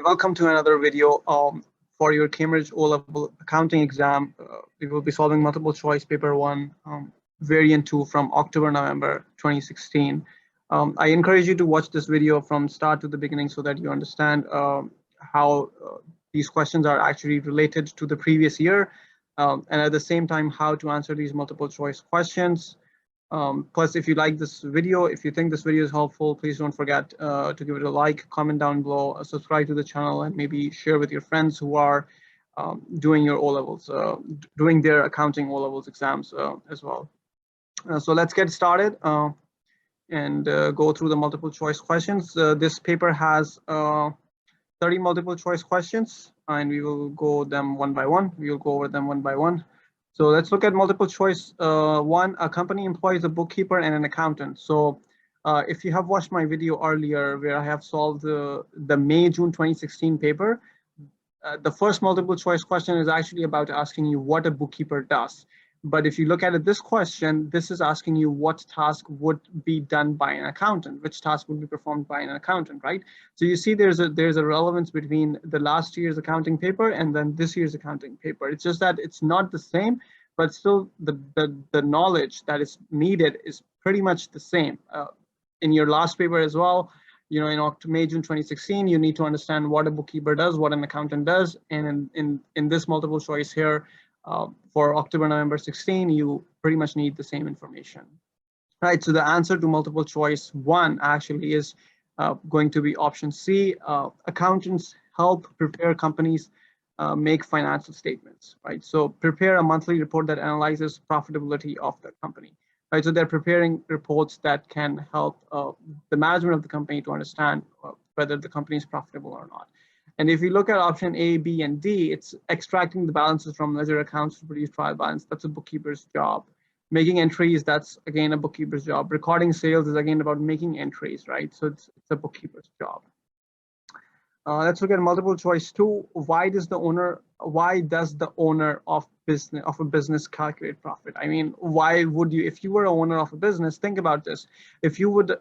Welcome to another video for your Cambridge O-Level accounting exam. We will be solving multiple choice paper 1, variant 2 from October-November 2016. I encourage you to watch this video from start to the beginning so that you understand how these questions are actually related to the previous year, and at the same time how to answer these multiple choice questions. Plus, if you like this video, if you think this video is helpful, please don't forget to give it a like, comment down below, subscribe to the channel, and maybe share with your friends who are doing your O-levels, doing their accounting O-levels exams as well. So let's get started and go through the multiple choice questions. This paper has 30 multiple choice questions, and we will go them one by one. We will go over them one by one. So let's look at multiple choice 1. A company employs a bookkeeper and an accountant. So if you have watched my video earlier where I have solved the May-June 2016 paper, the first multiple choice question is actually about asking you what a bookkeeper does. But if you look at it, this question, this is asking you what task would be done by an accountant, which task would be performed by an accountant, right? So you see there's a relevance between the last year's accounting paper and then this year's accounting paper. It's just that it's not the same, but still the knowledge that is needed is pretty much the same. In your last paper as well, you know, in May-June 2016, you need to understand what a bookkeeper does, what an accountant does, and in this multiple choice here, for October-November 16, you pretty much need the same information, right? So the answer to multiple choice 1 actually is going to be option C. Accountants help prepare companies make financial statements, right? So prepare a monthly report that analyzes profitability of the company, right? So they're preparing reports that can help the management of the company to understand whether the company is profitable or not. And if you look at option A, B, and D, it's extracting the balances from ledger accounts to produce trial balance. That's a bookkeeper's job. Making entries, that's again a bookkeeper's job. Recording sales is again about making entries, right? So it's a bookkeeper's job. Let's look at multiple choice 2. Why does the owner of a business calculate profit? I mean, why would you, if you were an owner of a business, think about this. If you were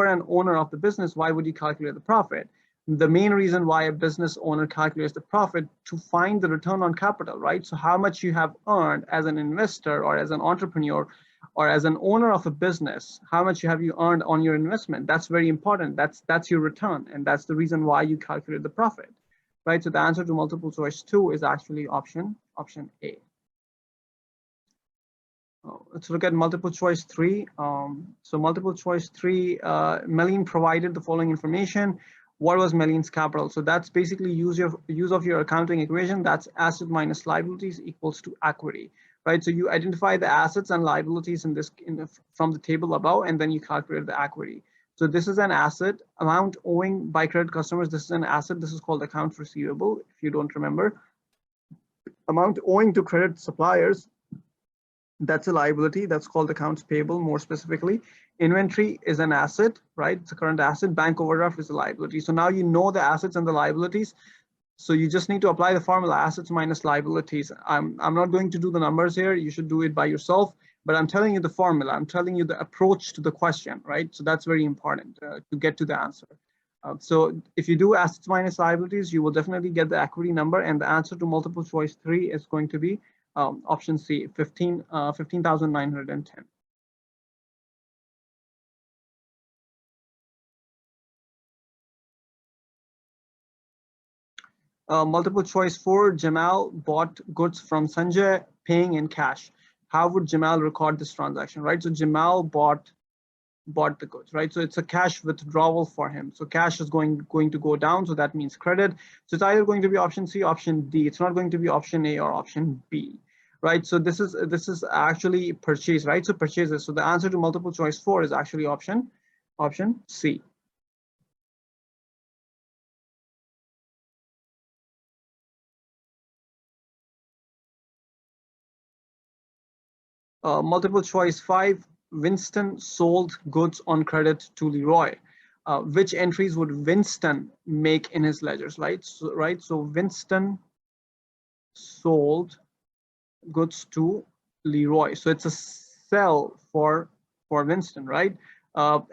an owner of the business, why would you calculate the profit? The main reason why a business owner calculates the profit to find the return on capital, right? So how much you have earned as an investor or as an entrepreneur or as an owner of a business, how much have you earned on your investment? That's very important. That's your return, and that's the reason why you calculate the profit, right? So the answer to multiple choice 2 is actually option A. Let's look at multiple choice 3. So multiple choice 3, Meline provided the following information. What was Meline's capital? So that's basically use of your accounting equation. That's asset minus liabilities equals to equity, right? So you identify the assets and liabilities from the table above, and then you calculate the equity. So this is an asset. Amount owing by credit customers, this is an asset. This is called accounts receivable, if you don't remember. Amount owing to credit suppliers, that's a liability. That's called accounts payable more specifically. Inventory is an asset, right? It's a current asset. Bank overdraft is a liability. So now you know the assets and the liabilities. So you just need to apply the formula assets minus liabilities. I'm not going to do the numbers here. You should do it by yourself, but I'm telling you the formula. I'm telling you the approach to the question, right? So that's very important to get to the answer. So if you do assets minus liabilities, you will definitely get the equity number, and the answer to multiple choice 3 is going to be option C, 15,910. Multiple choice 4, Jamal bought goods from Sanjay, paying in cash. How would Jamal record this transaction, right? So Jamal bought the goods, right? So it's a cash withdrawal for him. So cash is going to go down, so that means credit. So it's either going to be option C, option D. It's not going to be option A or option B, right? So this is actually purchase, right? So purchases. So the answer to multiple choice 4 is actually option C. Multiple choice 5, Winston sold goods on credit to Leroy. Which entries would Winston make in his ledgers, right? So Winston sold goods to Leroy. So it's a sell for Winston, right?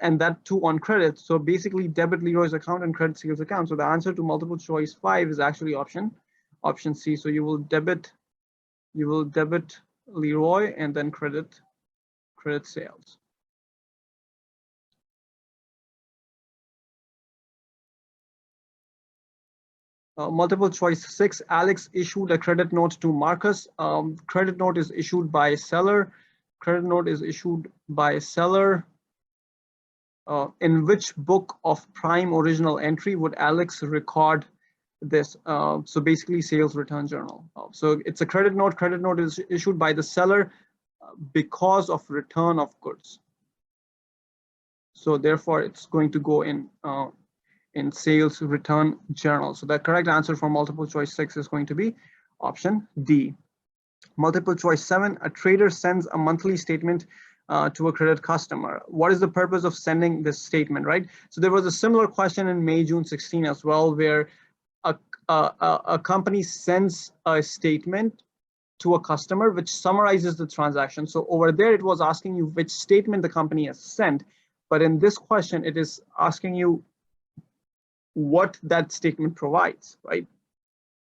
and that too on credit. So basically debit Leroy's account and credit sales account. So the answer to multiple choice 5 is actually option C. So you will debit Leroy and then credit sales. Multiple choice 6, Alex issued a credit note to Marcus. Credit note is issued by seller. Credit note is issued by seller. In which book of prime original entry would Alex record this? So basically sales return journal. So it's a credit note. Credit note is issued by the seller because of return of goods. So therefore it's going to go in sales return journal. So the correct answer for multiple choice 6 is going to be option D. Multiple choice 7, a trader sends a monthly statement to a credit customer. What is the purpose of sending this statement, right? So there was a similar question in May, June 16 as well, where a company sends a statement to a customer which summarizes the transaction. So over there, it was asking you which statement the company has sent. But in this question, it is asking you what that statement provides, right?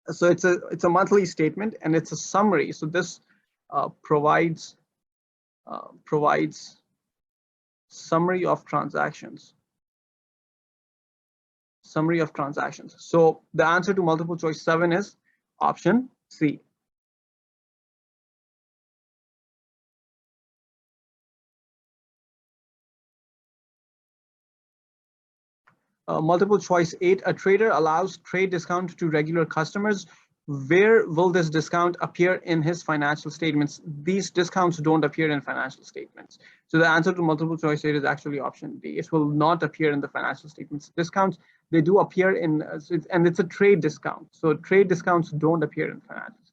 So it's a monthly statement and it's a summary. So this provides summary of transactions. Summary of transactions. So the answer to multiple choice 7 is option C. Multiple choice 8, a trader allows trade discount to regular customers. Where will this discount appear in his financial statements? These discounts don't appear in financial statements. So the answer to multiple choice 8 is actually option D. It will not appear in the financial statements. Discounts, they do appear in, and it's a trade discount. So trade discounts don't appear in financial statements.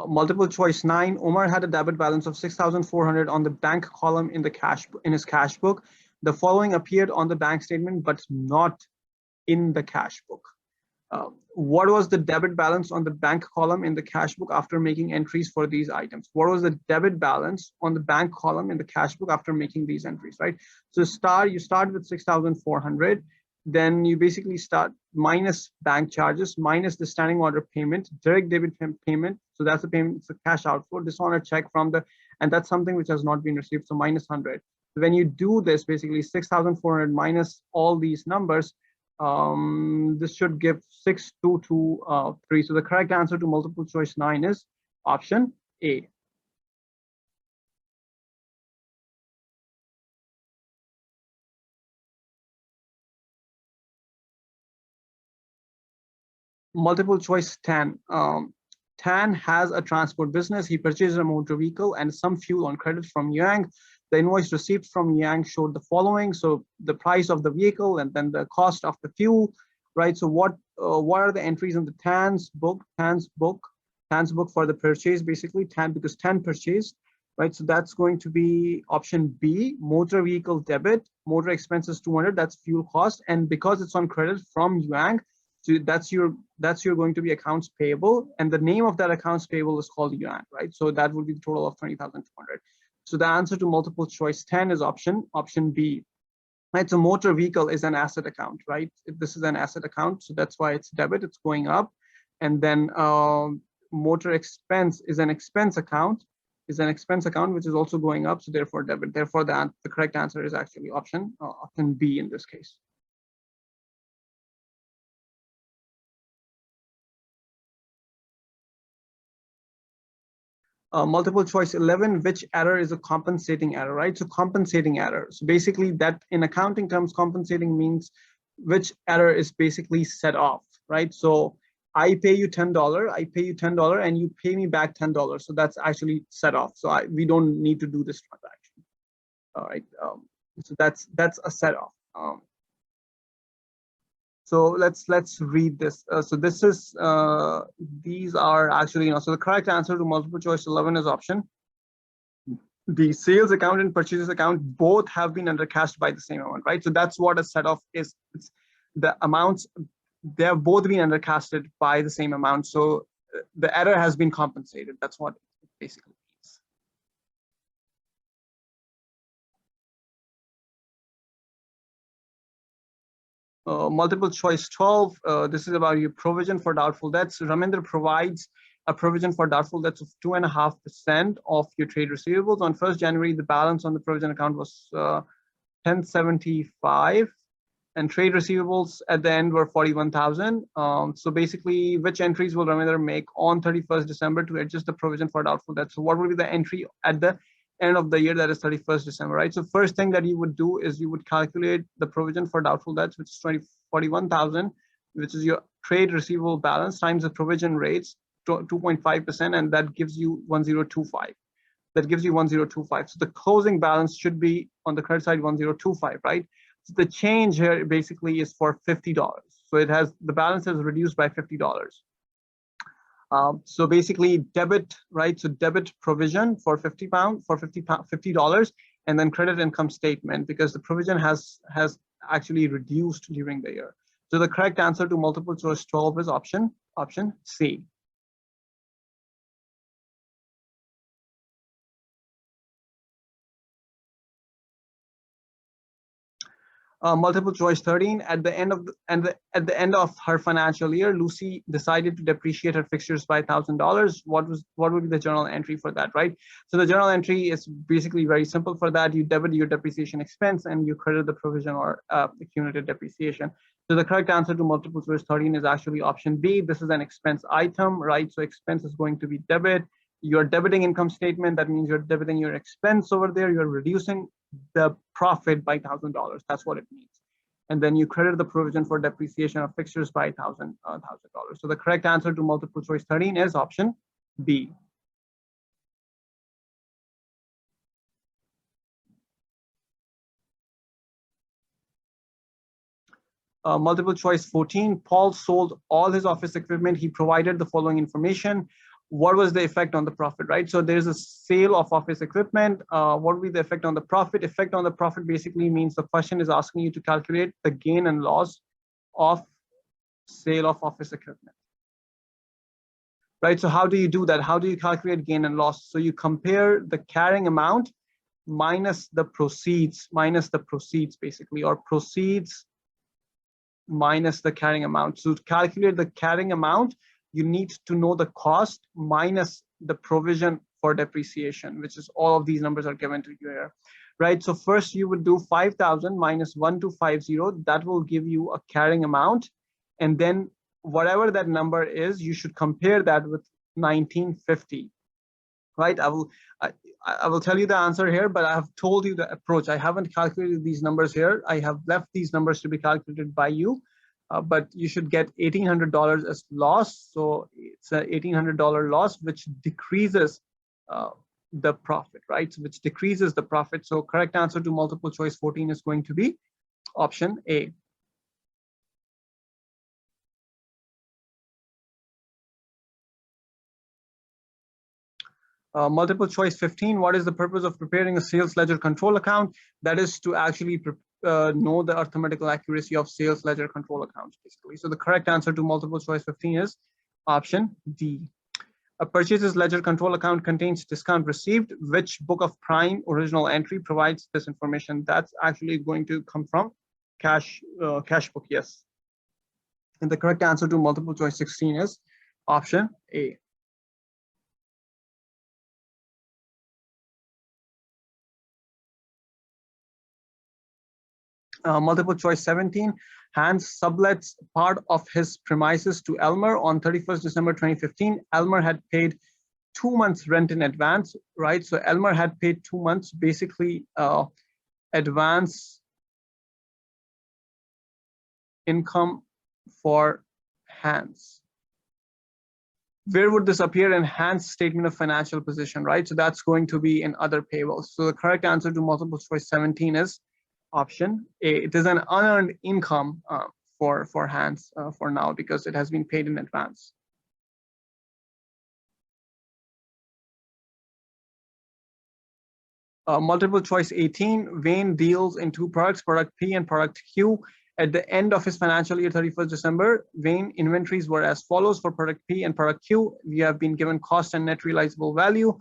Multiple choice 9, Omar had a debit balance of 6,400 on the bank column in his cash book. The following appeared on the bank statement, but not in the cash book. What was the debit balance on the bank column in the cash book after making entries for these items? What was the debit balance on the bank column in the cash book after making these entries, right? So you start with 6,400. Then you basically start minus bank charges, minus the standing order payment, direct debit payment. So that's a payment, it's a cash outflow, dishonored check from and that's something which has not been received. So minus 100. So when you do this, basically 6,400 minus all these numbers, this should give 6,223. So the correct answer to multiple choice 9 is option A. Multiple choice 10. Tan has a transport business. He purchased a motor vehicle and some fuel on credit from Yang. The invoice received from Yang showed the following. So the price of the vehicle and then the cost of the fuel, right? So what are the entries in the Tan's book for the purchase, basically because Tan purchased, right? So that's going to be option B, motor vehicle debit, motor expenses 200, that's fuel cost. And because it's on credit from Yang, so that's your going to be accounts payable, and the name of that accounts payable is called yuan, right? So that would be the total of 20,200. So the answer to multiple choice 10 is option B. Right, so motor vehicle is an asset account, right? This is an asset account, so that's why it's debit, it's going up. And then motor expense is an expense account, which is also going up, so therefore debit. Therefore the correct answer is actually option B in this case. Multiple choice 11, which error is a compensating error, right? So compensating error. So basically that in accounting terms, compensating means which error is basically set off, right? So I pay you $10, and you pay me back $10. So that's actually set off. So we don't need to do this transaction. All right. So that's a set off. So let's read this. So this is these are actually, so the correct answer to multiple choice 11 is option the sales account and purchases account both have been undercashed by the same amount, right? So that's what a set off is. It's the amounts they have both been undercasted by the same amount. So the error has been compensated. That's what it basically means. Multiple choice 12. This is about your provision for doubtful debts. Raminder provides a provision for doubtful debts of 2.5% of your trade receivables. On 1st January, the balance on the provision account was 1075, and trade receivables at the end were 41,000. So basically, which entries will Raminder make on 31st December to adjust the provision for doubtful debts? So what will be the entry at the end of the year, that is 31st December, right? So first thing that you would do is you would calculate the provision for doubtful debts, which is 41,000, which is your trade receivable balance times the provision rates, 2.5%, and that gives you 1025. That gives you 1025. So the closing balance should be on the credit side 1025, right? So the change here basically is for $50. So it has, the balance has reduced by $50. So basically debit, right? So debit provision for $50, and then credit income statement, because the provision has actually reduced during the year. So the correct answer to multiple choice 12 is option C. Multiple choice 13. At the end of her financial year, Lucy decided to depreciate her fixtures by $1,000. What would be the journal entry for that, right? So the journal entry is basically very simple for that. You debit your depreciation expense and you credit the provision or accumulated depreciation. So the correct answer to multiple choice 13 is actually option B. This is an expense item, right? So expense is going to be debit. You're debiting income statement. That means you're debiting your expense over there. You're reducing the profit by $1,000. That's what it means. And then you credit the provision for depreciation of fixtures by $1,000. So the correct answer to multiple choice 13 is option B. Multiple choice 14. Paul sold all his office equipment. He provided the following information. What was the effect on the profit, right? So there's a sale of office equipment. What will be the effect on the profit? Effect on the profit basically means the question is asking you to calculate the gain and loss of sale of office equipment, right? So how do you do that? How do you calculate gain and loss? So you compare the carrying amount minus the proceeds basically, or proceeds minus the carrying amount. So to calculate the carrying amount, you need to know the cost minus the provision for depreciation, which is all of these numbers are given to you here, right? So first you would do 5,000 minus 1250. That will give you a carrying amount. And then whatever that number is, you should compare that with 1950, right? I will tell you the answer here, but I have told you the approach. I haven't calculated these numbers here. I have left these numbers to be calculated by you. But you should get $1,800 as loss. So it's an $1,800 loss, which decreases the profit, right? So which decreases the profit. So correct answer to multiple choice 14 is going to be option A. Multiple choice 15. What is the purpose of preparing a sales ledger control account? That is to actually know the arithmetical accuracy of sales ledger control accounts, basically. So the correct answer to multiple choice 15 is option D. A purchases ledger control account contains discount received. Which book of prime original entry provides this information? That's actually going to come from cash book, yes. And the correct answer to multiple choice 16 is option A. Multiple choice 17. Hans sublets part of his premises to Elmer on 31st December 2015. Elmer had paid 2 months rent in advance, right? So Elmer had paid 2 months, basically advance income for Hans. Where would this appear in Hans' statement of financial position, right? So that's going to be in other payables. So the correct answer to multiple choice 17 is option A. It is an unearned income for Hans for now, because it has been paid in advance. Multiple choice 18. Wayne deals in two products, product P and product Q. At the end of his financial year, 31st December, Wayne inventories were as follows for product P and product Q. We have been given cost and net realizable value.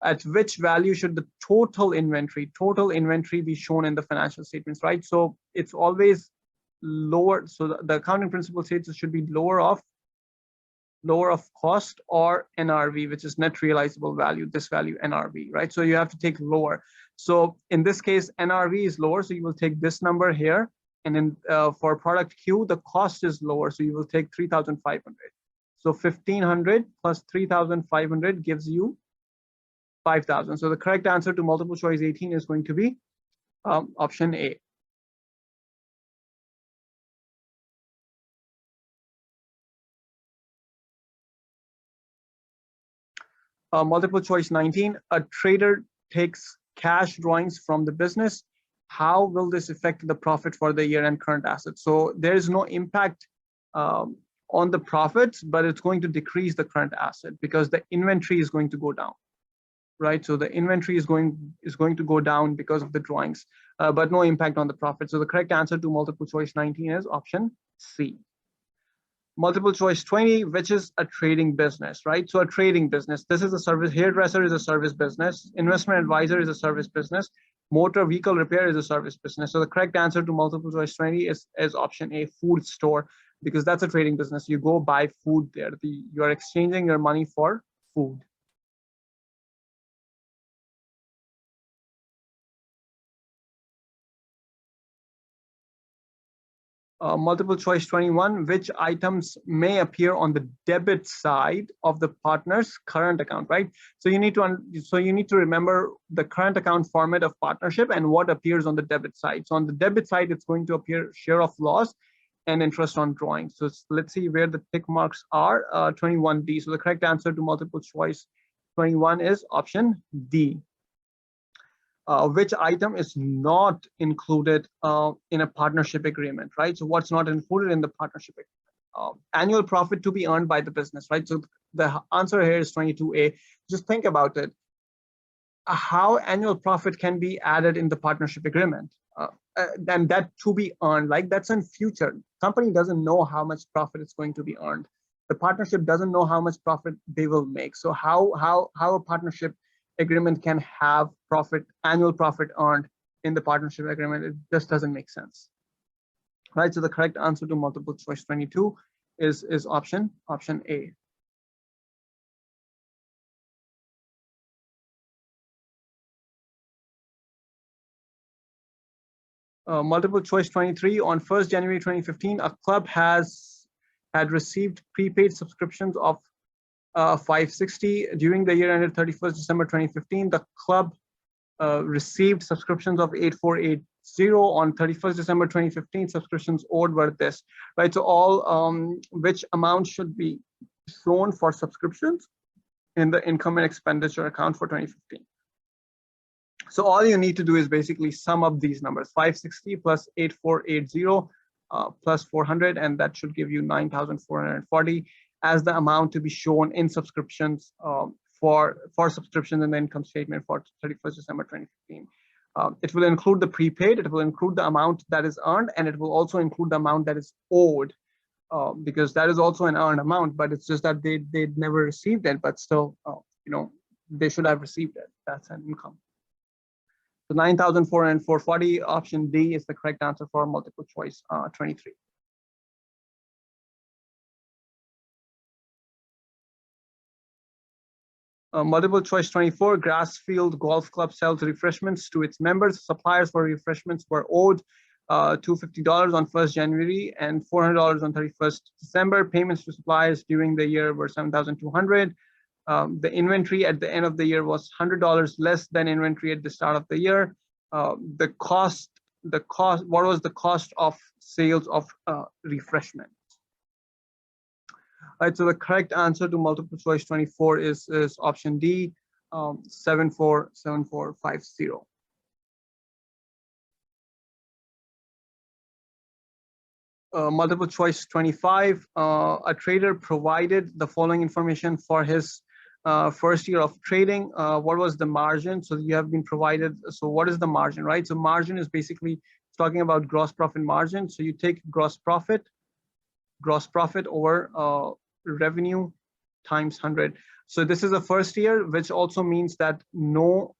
At which value should the total inventory be shown in the financial statements, right? So it's always lower. So the accounting principle states it should be lower of cost or NRV, which is net realizable value, this value NRV, right? So you have to take lower. So in this case, NRV is lower, so you will take this number here. And then for product Q, the cost is lower, so you will take 3,500. So 1,500 plus 3,500 gives you 5,000. So the correct answer to multiple choice 18 is going to be option A. Multiple choice 19, a trader takes cash drawings from the business. How will this affect the profit for the year and current assets? So there is no impact on the profits, but it's going to decrease the current asset because the inventory is going to go down, right? So the inventory is going to go down because of the drawings, but no impact on the profit. So the correct answer to multiple choice 19 is option C. Multiple choice 20, which is a trading business, right? So a trading business, this is a service. Hairdresser is a service business. Investment advisor is a service business. Motor vehicle repair is a service business. So the correct answer to multiple choice 20 is option A, food store, because that's a trading business. You go buy food there. You are exchanging your money for food. Multiple choice 21, which items may appear on the debit side of the partner's current account, right? So you need to remember the current account format of partnership and what appears on the debit side. So on the debit side, it's going to appear share of loss and interest on drawing. So let's see where the tick marks are. 21D. So the correct answer to multiple choice 21 is option D. Which item is not included in a partnership agreement, right? So what's not included in the partnership agreement? Annual profit to be earned by the business, right? So the answer here is 22A. Just think about it. How annual profit can be added in the partnership agreement? And that to be earned, like that's in future. Company doesn't know how much profit is going to be earned. The partnership doesn't know how much profit they will make. So how a partnership agreement can have annual profit earned in the partnership agreement? It just doesn't make sense, right? So the correct answer to multiple choice 22 is option A. Multiple choice 23, on 1st January 2015, a club had received prepaid subscriptions of 560. During the year ended 31st December 2015, the club received subscriptions of 8480. On 31st December 2015, subscriptions owed were this, right? So all which amount should be shown for subscriptions in the income and expenditure account for 2015. So all you need to do is basically sum up these numbers: 560 plus 8480 plus 400, and that should give you 9,440 as the amount to be shown in subscriptions for subscriptions in the income statement for 31st December 2015. It will include the prepaid, it will include the amount that is earned, and it will also include the amount that is owed, because that is also an earned amount, but it's just that they never received it, but still, they should have received it. That's an income. So 9,440, option D is the correct answer for multiple choice 23. Multiple choice 24, Grassfield Golf Club sells refreshments to its members. Suppliers for refreshments were owed $250 on 1st January and $400 on 31st December. Payments to suppliers during the year were $7,200. The inventory at the end of the year was $100 less than inventory at the start of the year. What was the cost of sales of refreshment? All right, so the correct answer to multiple choice 24 is option D, 747450. Multiple choice 25, a trader provided the following information for his first year of trading. What was the margin? So you have been provided, so what is the margin, right? So margin is basically It's talking about gross profit margin. So you take gross profit over revenue times 100. So this is the first year, which also means that no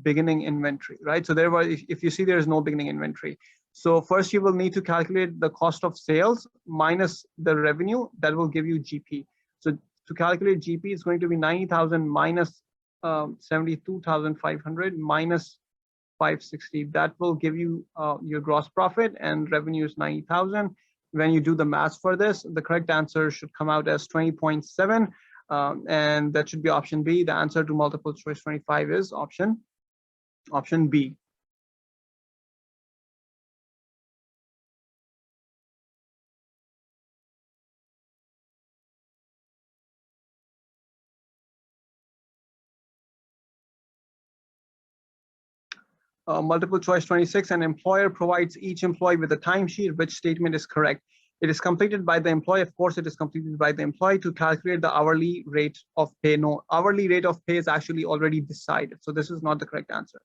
beginning inventory, right? So therefore, if you see there is no beginning inventory. So first you will need to calculate the cost of sales minus the revenue. That will give you GP. So to calculate GP, it's going to be 90,000 minus 72,500 minus 560. That will give you your gross profit, and revenue is 90,000. When you do the math for this, the correct answer should come out as 20.7, and that should be option B. The answer to multiple choice 25 is option B. Multiple choice 26, an employer provides each employee with a timesheet. Which statement is correct? It is completed by the employee. Of course, it is completed by the employee to calculate the hourly rate of pay. No, hourly rate of pay is actually already decided. So this is not the correct answer.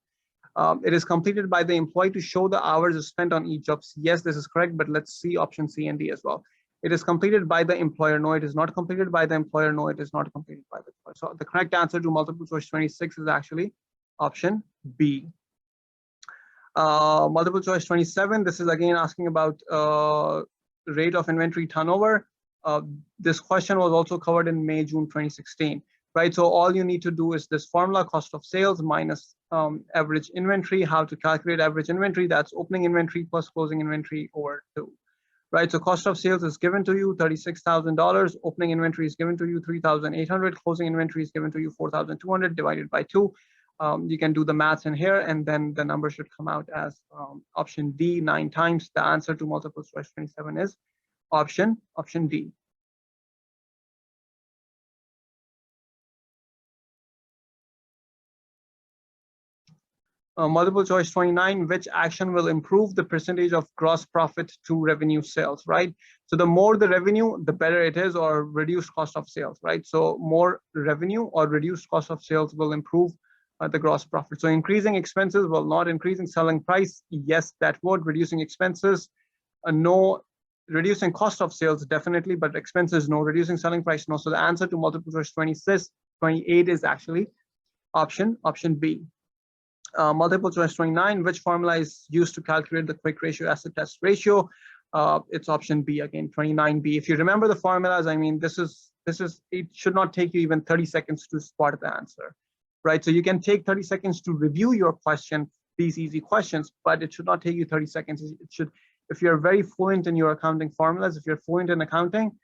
It is completed by the employee to show the hours spent on each job. Yes, this is correct, but let's see option C and D as well. It is completed by the employer. No, it is not completed by the employer. No, it is not completed by the employer. So the correct answer to multiple choice 26 is actually option B. Multiple choice 27. This is again asking about rate of inventory turnover. This question was also covered in May, June 2016, right? So all you need to do is this formula: cost of sales minus average inventory. How to calculate average inventory? That's opening inventory plus closing inventory over 2, right? So cost of sales is given to you $36,000. Opening inventory is given to you 3,800. Closing inventory is given to you 4,200 divided by 2. You can do the maths in here, and then the number should come out as option D, 9 times. The answer to multiple choice 27 is option D. Multiple choice 29, which action will improve the percentage of gross profit to revenue sales, right? So the more the revenue, the better it is, or reduced cost of sales, right? So more revenue or reduced cost of sales will improve the gross profit. So increasing expenses will not. Increasing selling price, yes, that would. Reducing expenses, no. Reducing cost of sales, definitely, but expenses, no. Reducing selling price, no. So the answer to multiple choice 28 is actually option B. Multiple choice 29, which formula is used to calculate the quick ratio acid test ratio? It's option B again, 29B. If you remember the formulas, I mean, this is it should not take you even 30 seconds to spot the answer, right? So you can take 30 seconds to review your question, these easy questions, but it should not take you 30 seconds. It should, if you're very fluent in your accounting formulas, if you're fluent in accounting,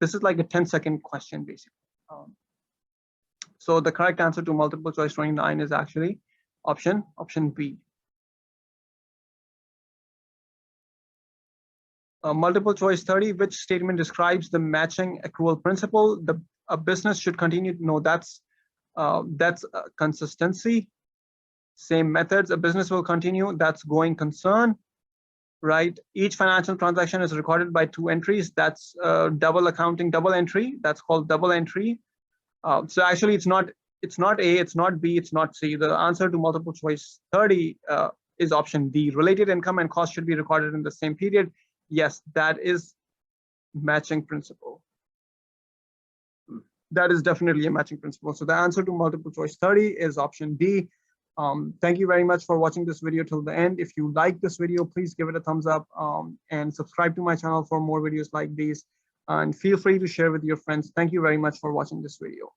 this is like a 10-second question basically. So the correct answer to multiple choice 29 is actually option B. Multiple choice 30, which statement describes the matching accrual principle? A business should continue. No, that's consistency. Same methods. A business will continue. That's going concern, right? Each financial transaction is recorded by 2 entries. That's double accounting, double entry. That's called double entry. So actually, it's not A, it's not B, it's not C. The answer to multiple choice 30 is option D. Related income and cost should be recorded in the same period. Yes, that is matching principle. That is definitely a matching principle. So the answer to multiple choice 30 is option D. Thank you very much for watching this video till the end. If you like this video, please give it a thumbs up and subscribe to my channel for more videos like these. And feel free to share with your friends. Thank you very much for watching this video.